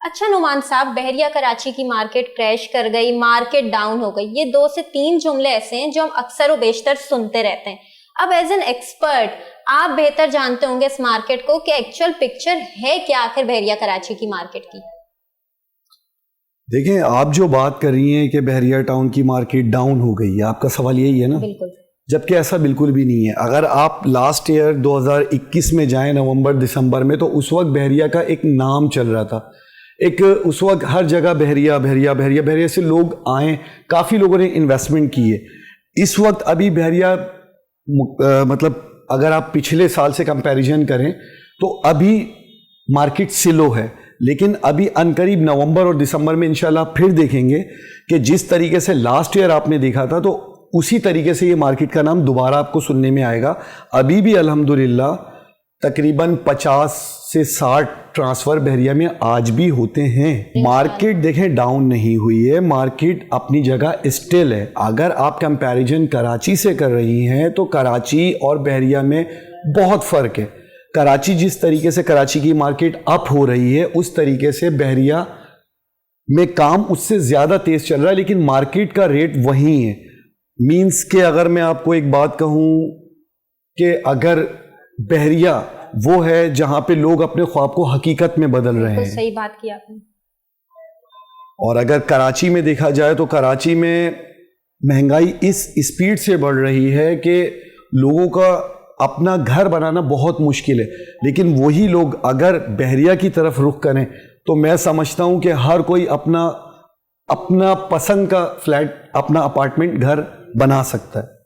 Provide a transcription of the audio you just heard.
अच्छा नुमान साहब, बहरिया कराची की मार्केट क्रैश कर गई, मार्केट डाउन हो गई, ये 2 से 3 जुमले ऐसे हैं जो हम अक्सर व बेशतर सुनते रहते हैं। अब एज एन एक्सपर्ट आप बेहतर जानते होंगे इस मार्केट को कि एक्चुअल पिक्चर है क्या आखिर बहरिया कराची की मार्केट की। देखें, आप जो बात कर रही हैं कि बहरिया टाउन की मार्केट डाउन हो गई है, आपका सवाल यही है ना? बिल्कुल। जबकि ऐसा बिल्कुल भी नहीं है। अगर आप लास्ट ईयर 2021 में जाएं, नवंबर दिसंबर में, तो उस वक्त बहरिया का एक नाम चल रहा था। एक उस वक्त हर जगह बहरिया बहरिया बहरिया बहरिया से लोग आए, काफ़ी लोगों ने इन्वेस्टमेंट की है। इस वक्त अभी बहरिया मतलब अगर आप पिछले साल से कंपैरिजन करें तो अभी मार्केट स्लो है, लेकिन अभी अनकरीब नवंबर और दिसंबर में इंशाल्लाह फिर देखेंगे कि जिस तरीके से लास्ट ईयर आपने देखा था, तो उसी तरीके से ये मार्केट का नाम दोबारा आपको सुनने में आएगा। अभी भी अल्हम्दुलिल्लाह तकरीबन 50 से 60 ट्रांसफ़र बहरिया में आज भी होते हैं। मार्केट देखें डाउन नहीं हुई है, मार्केट अपनी जगह स्टिल है। अगर आप कंपैरिजन कराची से कर रही हैं तो कराची और बहरिया में बहुत फ़र्क है। कराची जिस तरीके से कराची की मार्केट अप हो रही है, उस तरीके से बहरिया में काम उससे ज़्यादा तेज़ चल रहा है, लेकिन मार्केट का रेट वही है। मीन्स के अगर मैं आपको एक बात कहूँ कि अगर बहरिया वो है जहां पे लोग अपने ख्वाब को हकीकत में बदल रहे हैं। सही बात की आपने। और अगर कराची में देखा जाए तो कराची में महंगाई इस स्पीड से बढ़ रही है कि लोगों का अपना घर बनाना बहुत मुश्किल है। लेकिन वही लोग अगर बहरिया की तरफ रुख करें तो मैं समझता हूं कि हर कोई अपना पसंद का फ्लैट, अपना अपार्टमेंट घर बना सकता है।